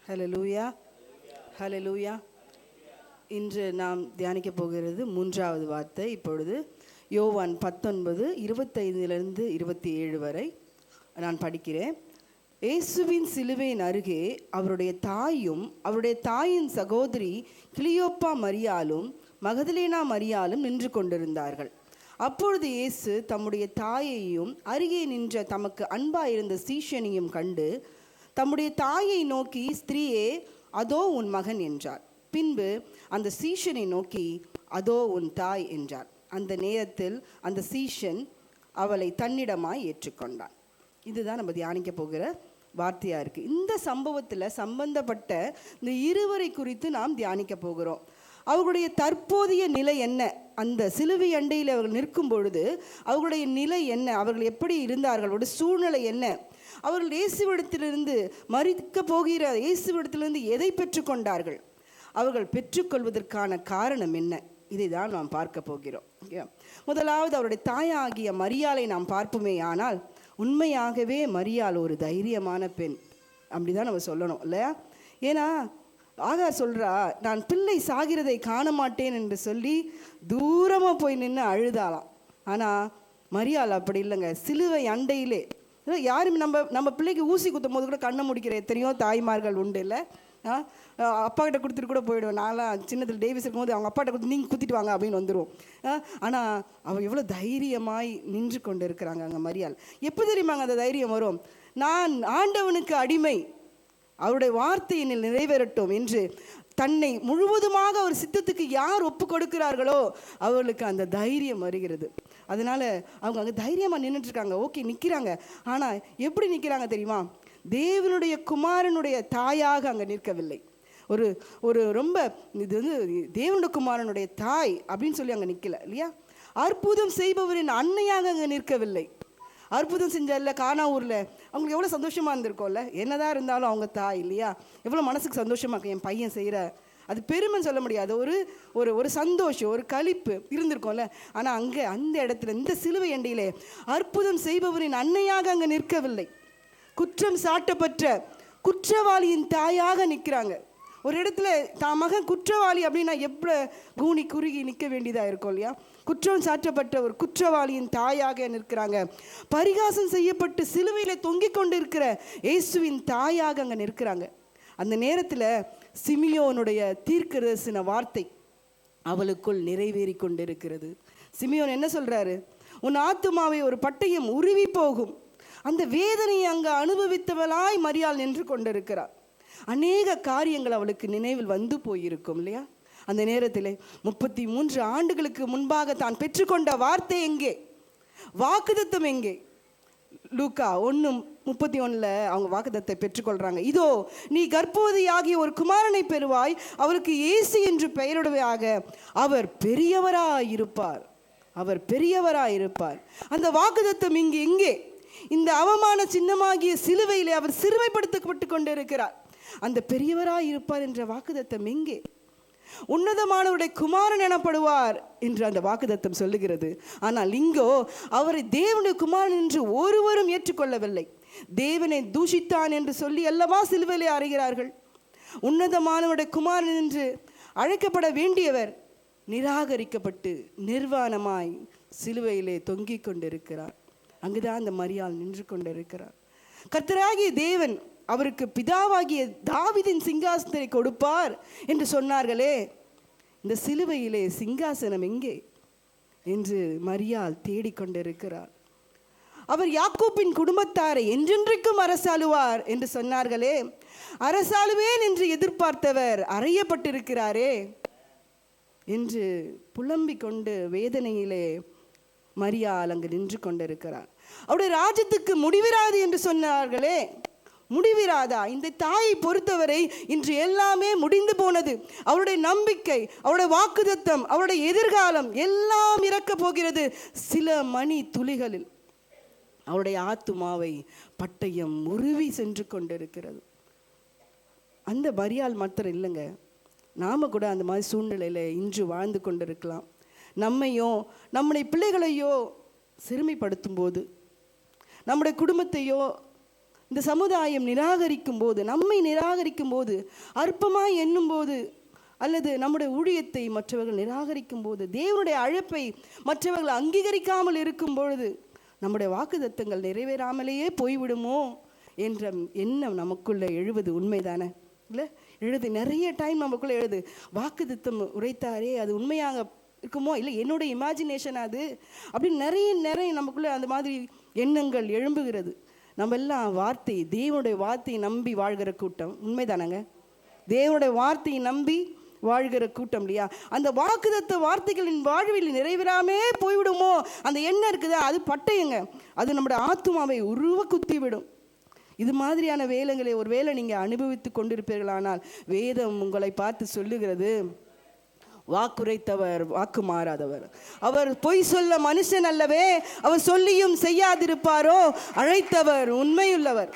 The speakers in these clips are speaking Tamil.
ஹல்லேலூயா, ஹல்லேலூயா. இன்று நாம் தியானிக்க போகிறது மூன்றாவது வார்த்தை. இப்பொழுது யோவான் 19:25 27 வரை நான் படிக்கிறேன். இயேசுவின் சிலுவையின் அருகே அவருடைய தாயும் அவருடைய தாயின் சகோதரி கிளியோப்பா மரியாளும் மகதலேனா மரியாளும் நின்று கொண்டிருந்தார்கள். அப்பொழுது இயேசு தம்முடைய தாயையும் அருகே நின்ற தமக்கு அன்பாயிருந்த சீஷனையும் கண்டு தம்முடைய தாயை நோக்கி, ஸ்திரீயே, அதோ உன் மகன் என்றார். பின்பு அந்த சீஷனை நோக்கி, அதோ உன் தாய் என்றார். அந்த நேரத்தில் அந்த சீஷன் அவளை தன்னிடமாய் ஏற்றுக்கொண்டான். இதுதான் நம்ம தியானிக்க போகிற வார்த்தையாக இருக்குது. இந்த சம்பவத்தில் சம்பந்தப்பட்ட இந்த இருவரை குறித்து நாம் தியானிக்க போகிறோம். அவர்களுடைய தற்போதைய நிலை என்ன, அந்த சிலுவை அண்டையில் அவர்கள் நிற்கும் பொழுது அவர்களுடைய நிலை என்ன, அவர்கள் எப்படி இருந்தார்கள், அவருடைய சூழ்நிலை என்ன, அவர்கள் இயேசுவிடத்திலிருந்து மரிக்க போகிற இயேசுவிடத்திலிருந்து எதை பெற்றுக்கொண்டார்கள், அவர்கள் பெற்றுக்கொள்வதற்கான காரணம் என்ன, இதை தான் நாம் பார்க்க போகிறோம். முதலாவது அவருடைய தாயாகிய மரியாளை நாம் பார்ப்போமே. ஆனால் உண்மையாகவே மரியாள் ஒரு தைரியமான பெண், அப்படிதான் நம்ம சொல்லணும் இல்லையா? ஏன்னா ஆகார் சொல்கிறா, நான் பிள்ளை சாகிறதை காண மாட்டேன் என்று சொல்லி தூரமாக போய் நின்று அழுதாலாம். ஆனால் மரியாள் அப்படி இல்லைங்க. சிலுவை அண்டையிலே யாரும் நம்ம பிள்ளைக்கு ஊசி குத்தும் போது கூட கண்ணை முடிக்கிற எத்தனையோ தாய்மார்கள் உண்டு இல்லை? அப்பா கிட்ட கொடுத்துட்டு கூட போயிடுவேன். நான்லாம் சின்னத்தில் டேவிஸ் இருக்கும்போது அவங்க அப்பாட்ட கொடுத்து நீங்கள் குத்திட்டு வாங்க அப்படின்னு வந்துடுவோம். ஆனால் அவள் எவ்வளோ தைரியமாய் நின்று கொண்டு இருக்கிறாங்க அங்கே மரியாள். எப்போ தெரியுமாங்க அந்த தைரியம் வரும்? நான் ஆண்டவனுக்கு அடிமை, அவருடைய வார்த்தையினில் நிறைவேறட்டும் என்று தன்னை முழுவதுமாக அவர் சித்தத்துக்கு யார் ஒப்பு கொடுக்கிறார்களோ அவர்களுக்கு அந்த தைரியம் வருகிறது. அதனால அவங்க அங்கே தைரியமாக நின்றுட்டு இருக்காங்க. ஓகே, நிற்கிறாங்க. ஆனால் எப்படி நிற்கிறாங்க தெரியுமா? தேவனுடைய குமாரனுடைய தாயாக அங்கே நிற்கவில்லை. ஒரு ஒரு ரொம்ப இது தேவனுடைய குமாரனுடைய தாய் அப்படின்னு சொல்லி அங்கே நிற்கல இல்லையா? அற்புதம் செய்பவரின் அன்னையாக அங்கே நிற்கவில்லை. அற்புதம் செஞ்சல கானா ஊரில் அவங்களுக்கு எவ்வளோ சந்தோஷமாக இருந்திருக்கோம்ல. என்னதான் இருந்தாலும் அவங்க தாய் இல்லையா? எவ்வளோ மனசுக்கு சந்தோஷமாக இருக்கும், என் பையன் செய்கிற, அது பெருமைன்னு சொல்ல முடியாது, ஒரு ஒரு சந்தோஷம், ஒரு களிப்பு இருந்திருக்கோம்ல. ஆனால் அங்கே அந்த இடத்துல இந்த சிலுவை அண்டையிலே அற்புதம் செய்பவரின் அன்னையாக அங்கே நிற்கவில்லை. குற்றம் சாட்டப்பட்ட குற்றவாளியின் தாயாக நிற்கிறாங்க. ஒரு இடத்துல தான் மகன் குற்றவாளி அப்படின்னா எப்படி கூனி குறுகி நிற்க வேண்டியதாக இருக்கும் இல்லையா? குற்றம் சாட்டப்பட்ட ஒரு குற்றவாளியின் தாயாக நிற்கிறாங்க. பரிகாசம் செய்யப்பட்டு சிலுவையில் தொங்கிக் கொண்டு இருக்கிற இயேசுவின் தாயாக அங்கே நிற்கிறாங்க. அந்த நேரத்தில் சிமியோனுடைய தீர்க்கதரிசன வார்த்தை அவளுக்குள் நிறைவேறி கொண்டிருக்கிறது. சிமியோன் என்ன சொல்கிறாரு? உன் ஆத்துமாவை ஒரு பட்டயம் உருவி போகும். அந்த வேதனையை அங்கே அனுபவித்தவளாய் மரியாள் நின்று கொண்டிருக்கிறார். அநேக காரியங்கள் அவளுக்கு நினைவில் வந்து போயிருக்கும் இல்லையா? அந்த நேரத்தில் 33 ஆண்டுகளுக்கு முன்பாக தான் பெற்றுக்கொண்ட வார்த்தை எங்கே, வாக்குத்தத்தம் எங்கே? லூக்கா 1:31 அவங்க வாக்குத்தத்தை பெற்றுக்கொள்றாங்க. இதோ நீ கர்ப்பவதியாகிய ஒரு குமாரனை பெறுவாய், அவருக்கு இயேசு என்று பெயரிடுவாயாக, அவர் பெரியவராயிருப்பார், அவர் பெரியவராயிருப்பார். அந்த வாக்குத்தத்தம் இங்கே எங்கே? இந்த அவமான சின்னமாகிய சிலுவையிலே அவர் சிறுமைப்படுத்தப்பட்டு கொண்டு இருக்கிறார். அந்த பெரியவராய் இருப்பார் என்ற வாக்குத்தத்தம் எங்கே? உன்னதமானவருடைய குமாரன் எனப்படுவார் என்று அந்த வாக்குத்தத்தம் சொல்லுகிறது. ஆனால் இங்கோ அவரை தேவனுடைய குமாரன் என்று ஒருவரும் ஏற்றுக்கொள்ளவில்லை. தேவனை தூஷித்தான் என்று சொல்லி அல்லவா சிலுவையிலே அறைகிறார்கள். உன்னதமானவருடைய குமாரன் என்று அழைக்கப்பட வேண்டியவர் நிராகரிக்கப்பட்டு நிர்வாணமாய் சிலுவையிலே தொங்கிக் கொண்டிருக்கிறார். அங்குதான் அந்த மரியாள் நின்று கொண்டிருக்கிறார். கர்த்தராகிய தேவன் அவருக்கு பிதாவாகிய தாவீதின் சிங்காசனத்தை கொடுப்பார் என்று சொன்னார்களே, இந்த சிலுவையிலே சிங்காசனம் எங்கே என்று மரியாள் தேடிக்கொண்டிருக்கிறார். அவர் யாக்கோபின் குடும்பத்தாரை என்றென்றைக்கும் அரசாளுவார் என்று சொன்னார்களே, அரசாளுவேன் என்று எதிர்பார்த்தவர் அறையப்பட்டிருக்கிறாரே என்று புலம்பிக் கொண்டு வேதனையிலே மரியாள் அங்கு நின்று கொண்டிருக்கிறார். அவருடைய ராஜ்யத்துக்கு முடிவிராது என்று சொன்னார்களே, முடிவிராதா? இந்த தாயை பொறுத்தவரை இன்று எல்லாமே முடிந்து போனது. அவருடைய நம்பிக்கை, அவருடைய வாக்குத்தத்தம், அவருடைய எதிர்காலம் எல்லாம் இறக்க போகிறது சில மணி துளிகளில். அவருடைய ஆத்துமாவை பட்டயம் உருவி சென்று கொண்டிருக்கிறது. அந்த மரியாள் மாத்திரம் இல்லைங்க, நாம கூட அந்த மாதிரி சூழ்நிலையில் இன்று வாழ்ந்து கொண்டிருக்கலாம். நம்மையோ நம்முடைய பிள்ளைகளையோ சிறுமைப்படுத்தும் போது, நம்முடைய குடும்பத்தையோ இந்த சமுதாயம் நிராகரிக்கும் போது, நம்மை நிராகரிக்கும் போது, அற்பமாய் எண்ணும் போது, அல்லது நம்முடைய ஊழியத்தை மற்றவர்கள் நிராகரிக்கும் போது, தேவனுடைய அழைப்பை மற்றவர்கள் அங்கீகரிக்காமல் இருக்கும் பொழுது நம்முடைய வாக்குத்தத்தங்கள் நிறைவேறாமலேயே போய்விடுமோ என்ற எண்ணம் நமக்குள்ளே எழுவது உண்மைதானே? இல்லை, எழுது நிறைய டைம் நமக்குள்ளே எழுது. வாக்குத்தத்தம் உரைத்தாரே, அது உண்மையாக இருக்குமோ, இல்லை என்னுடைய இமேஜினேஷன் அது அப்படின்னு நிறைய நமக்குள்ளே அந்த மாதிரி எண்ணங்கள் எழும்புகிறது. நம்ம எல்லாம் தேவனுடைய வார்த்தையை நம்பி வாழ்கிற கூட்டம். உண்மைதானங்க? தேவனுடைய வார்த்தையை நம்பி வாழ்கிற கூட்டம் இல்லையா? அந்த வாக்குத்தத்த வார்த்தைகளின் வாழ்வில் நிறைவேறாமே போய்விடுமோ அந்த எண்ணம் இருக்குதா, அது பட்டயங்க. அது நம்முடைய ஆத்துமாவை உருவ குத்தி விடும். இது மாதிரியான வேலைகளை ஒரு வேளை நீங்கள் அனுபவித்து கொண்டிருப்பீர்களானால், வேதம் உங்களை பார்த்து சொல்லுகிறது, வாக்குரைத்தவர் வாக்கு மாறாதவர், அவர் பொய் சொல்ல மனுஷன் அல்லவே, அவர் சொல்லியும் செய்யாதிருப்பாரோ, அழைத்தவர் உண்மையுள்ளவர்.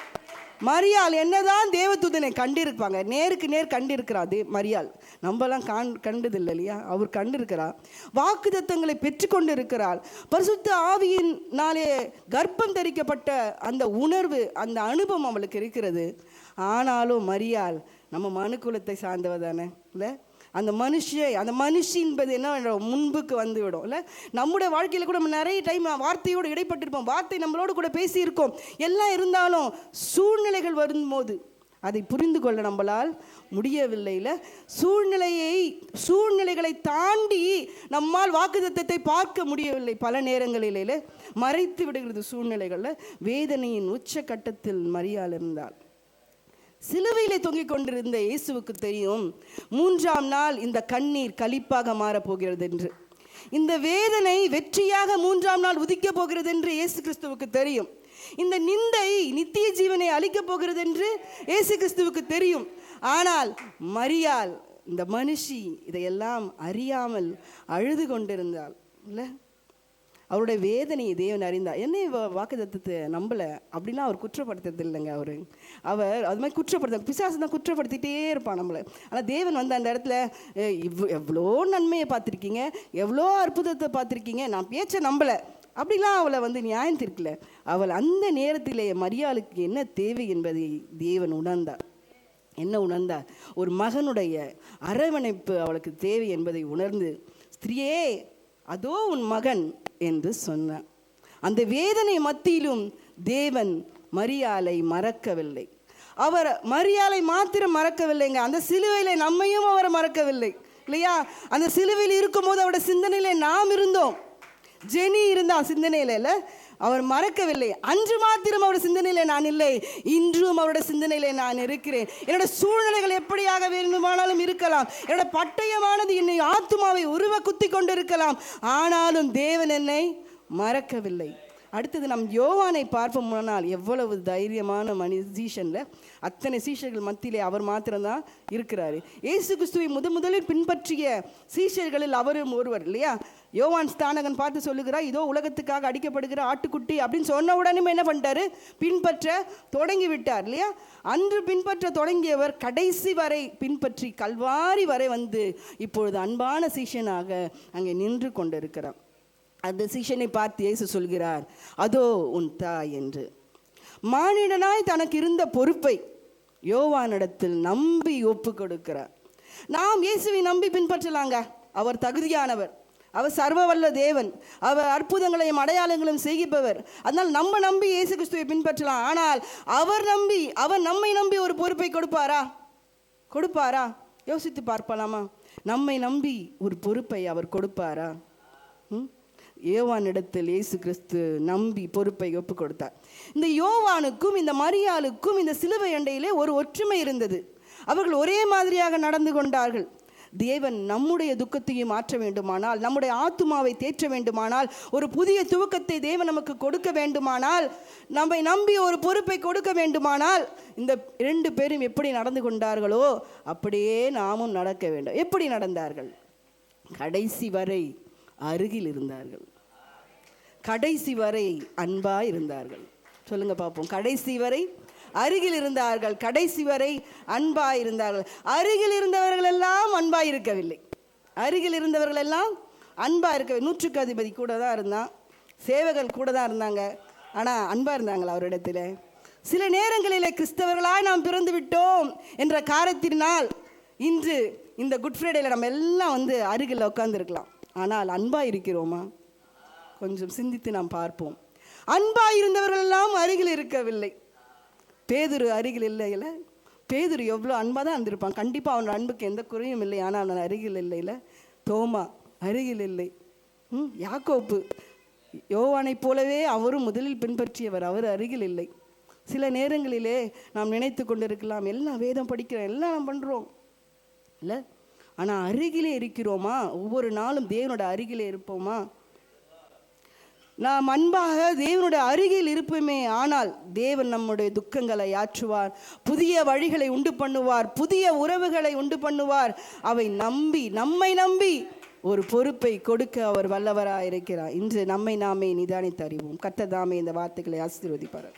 மரியாள் என்னதான் தேவதூதனை கண்டிருப்பாங்க, நேருக்கு நேர் கண்டிருக்கிறா மரியாள். நம்மலாம் கண்டதில்லை இல்லையா? அவர் கண்டிருக்கிறார். வாக்குத்தத்தங்களை பெற்றுக்கொண்டு இருக்கிறாள். பரிசுத்த ஆவியினாலே கர்ப்பம் தரிக்கப்பட்ட அந்த உணர்வு, அந்த அனுபவம் அவளுக்கு இருக்கிறது. ஆனாலும் மரியாள் நம்ம மனுக்குலத்தை சார்ந்தவ தானே? இல்லை, அந்த மனுஷி என்பது என்ன முன்புக்கு வந்து விடும். இல்லை, நம்முடைய வாழ்க்கையில் கூட நம்ம நிறைய டைம் வார்த்தையோடு இடைப்பட்டிருப்போம், வார்த்தை நம்மளோடு கூட பேசியிருக்கோம். எல்லாம் இருந்தாலும் சூழ்நிலைகள் வரும்போது அதை புரிந்து கொள்ள நம்மளால் முடியவில்லை. இல்லை, சூழ்நிலைகளை தாண்டி நம்மால் வாக்குத்தத்தத்தை பார்க்க முடியவில்லை. பல நேரங்களிலே மறைத்து விடுகிறது சூழ்நிலைகளில். வேதனையின் உச்ச கட்டத்தில் மரியாள் இருந்தாள். சிலுவையிலே தொங்கிக் கொண்டிருந்த இயேசுவுக்கு தெரியும், 3ஆம் நாள் இந்த கண்ணீர் களிப்பாக மாறப்போகிறது என்று. இந்த வேதனை வெற்றியாக 3ஆம் நாள் உதிக்கப் போகிறது என்று இயேசு கிறிஸ்துவுக்கு தெரியும். இந்த நிந்தை நித்திய ஜீவனை அளிக்கப் போகிறது என்று இயேசு கிறிஸ்துவுக்கு தெரியும். ஆனால் மரியாள், இந்த மனுஷி, இதையெல்லாம் அறியாமல் அழுது கொண்டிருந்தாள். இல்லை, அவருடைய வேதனையை தேவன் அறிந்தார். என்ன வாக்குத்தத்தத்தை நம்பலை அப்படின்னா அவர் குற்றப்படுத்துறது இல்லைங்க. அவர் அது மாதிரி பிசாசு தான் குற்றப்படுத்திகிட்டே இருப்பான் நம்மளை. ஆனால் தேவன் வந்து அந்த இடத்துல, எவ்வளோ நன்மையை பார்த்துருக்கீங்க, எவ்வளோ அற்புதத்தை பார்த்துருக்கீங்க, நான் பேச்சை நம்பலை அப்படிலாம் அவளை வந்து நியாயம் தீர்க்கல. அவள் அந்த நேரத்திலே மரியாளுக்கு என்ன தேவை என்பதை தேவன் உணர்ந்தார். என்ன உணர்ந்தார்? ஒரு மகனுடைய அரவணைப்பு அவளுக்கு தேவை என்பதை உணர்ந்து, ஸ்திரியே அதோ உன் மகன் என்று சொன்னார். அந்த வேதனை மத்தியிலும் தேவன் மரியாளை மறக்கவில்லை. அவர் மரியாளை மாத்திரம் மறக்கவில்லைங்க, அந்த சிலுவையில நம்மையும் அவர் மறக்கவில்லை இல்லையா? அந்த சிலுவையில் இருக்கும்போது அவருடைய சிந்தனையில நாம் இருந்தோம். ஜெனி இருந்தா சிந்தனையில, அவர் மறக்கவில்லை. அன்று மாத்திரம் அவருடைய சிந்தனையில நான் இல்லை, இன்றும் அவருடைய சிந்தனையில நான் இருக்கிறேன். என்னோட சூழ்நிலைகள் எப்படியாக வேண்டுமானாலும் இருக்கலாம், என்னோட பட்டயமானது என்னை ஆத்துமாவை உருவ குத்தி கொண்டிருக்கலாம், ஆனாலும் தேவன் என்னை மறக்கவில்லை. அடுத்தது நம் யோவானை பார்ப்போம்னால், எவ்வளவு தைரியமான சீஷன்ல அத்தனை சீஷர்கள் மத்தியிலே அவர் மாத்திரம்தான் இருக்கிறாரு. இயேசு கிறிஸ்துவை முதலில் பின்பற்றிய சீஷர்களில் அவரும் ஒருவர் இல்லையா? யோவான் ஸ்தானகன் பார்த்து சொல்லுகிறார், இதோ உலகத்துக்காக அடிக்கப்படுகிற ஆட்டுக்குட்டி அப்படின்னு சொன்ன உடனே என்ன பண்ணிட்டாரு? பின்பற்ற தொடங்கி விட்டார் இல்லையா? அன்று பின்பற்ற தொடங்கியவர் கடைசி வரை பின்பற்றி கல்வாரி வரை வந்து இப்பொழுது அன்பான சீஷனாக அங்கே நின்று கொண்டிருக்கிறார். அந்த சீஷனை பார்த்து இயேசு சொல்கிறார், அதோ உன் தாய் என்று. மானிடனாய் தனக்கு இருந்த பொறுப்பை யோவானிடத்தில் நம்பி ஒப்பு கொடுக்கிறார். நாம் இயேசுவை நம்பி பின்பற்றலாங்க. அவர் தகுதியானவர், அவர் சர்வவல்ல தேவன், அவர் அற்புதங்களையும் அடையாளங்களையும் செய்கிப்பவர். அதனால் நம்ம நம்பி இயேசு கிறிஸ்துவை பின்பற்றலாம். ஆனால் அவர் நம்மை நம்பி ஒரு பொறுப்பை கொடுப்பாரா? யோசித்து பார்ப்பலாமா? நம்மை நம்பி ஒரு பொறுப்பை அவர் கொடுப்பாரா? யோவானிடத்தில் இயேசு கிறிஸ்து நம்பி பொறுப்பை ஒப்பு கொடுத்தார். இந்த யோவானுக்கும் இந்த மரியாளுக்கும் இந்த சிலுவை அண்டையிலே ஒரு ஒற்றுமை இருந்தது. அவர்கள் ஒரே மாதிரியாக நடந்து கொண்டார்கள். தேவன் நம்முடைய துக்கத்தையும் மாற்ற வேண்டுமானால், நம்முடைய ஆத்துமாவை தேற்ற வேண்டுமானால், ஒரு புதிய துவக்கத்தை தேவன் நமக்கு கொடுக்க வேண்டுமானால், நம்மை நம்பி ஒரு பொறுப்பை கொடுக்க வேண்டுமானால், இந்த 2 பேரும் எப்படி நடந்து கொண்டார்களோ அப்படியே நாமும் நடக்க வேண்டும். எப்படி நடந்தார்கள்? கடைசி வரை அருகில் இருந்தார்கள், கடைசி வரை அன்பாய் இருந்தார்கள். சொல்லுங்க பார்ப்போம். கடைசி வரை அருகில் இருந்தார்கள், கடைசி வரை அன்பாய் இருந்தார்கள். அருகில் இருந்தவர்கள் எல்லாம் அன்பாய் இருக்கவில்லை. அருகில் இருந்தவர்கள் எல்லாம் அன்பாக இருக்கவில்லை. 100க்கு அதிபதி கூட தான் இருந்தான், சேவகர்கள் கூட தான் இருந்தாங்க. ஆனால் அன்பாக இருந்தாங்களா அவரிடத்தில்? சில நேரங்களில் கிறிஸ்தவர்களாய் நாம் பிறந்து விட்டோம் என்ற காரணத்தினால் இன்று இந்த குட் ஃப்ரைடேல நம்ம எல்லாம் அருகில் உட்கார்ந்துருக்கலாம். ஆனால் அன்பாக இருக்கிறோமா? கொஞ்சம் சிந்தித்து நாம் பார்ப்போம். அன்பாக இருந்தவர்கள் எல்லாம் அருகில் இருக்கவில்லை. பேதுரு அருகில் இல்லையில. பேதுரு எவ்வளோ அன்பாக தான் இருந்திருப்பான். கண்டிப்பாக அவனோட அன்புக்கு எந்த குறையும் இல்லை. ஆனால் அவன் அருகில் இல்லையில. தோமா அருகில் இல்லை. யாக்கோப்பு யோவானை போலவே அவரும் முதலில் பின்பற்றியவர், அவர் அருகில் இல்லை. சில நேரங்களிலே நாம் நினைத்து கொண்டிருக்கலாம், எல்லாம் வேதம் படிக்கிறோம், எல்லாம் நாம் பண்ணுறோம் இல்லை, ஆனால் அருகிலே இருக்கிறோமா? ஒவ்வொரு நாளும் தேவனோட அருகிலே இருப்போமா? நாம் அன்பாக தேவனுடைய அருகில் இருப்போமே ஆனால் தேவன் நம்முடைய துக்கங்களை ஆற்றுவார், புதிய வழிகளை உண்டு பண்ணுவார், புதிய உறவுகளை உண்டு பண்ணுவார். அவை நம்மை நம்பி ஒரு பொறுப்பை கொடுக்க அவர் வல்லவராக இருக்கிறார். இன்று நம்மை நாமே நிதானித்து அறிவோம். கர்த்தர் தாமே இந்த வார்த்தைகளை ஆசீர்வதிப்பார்.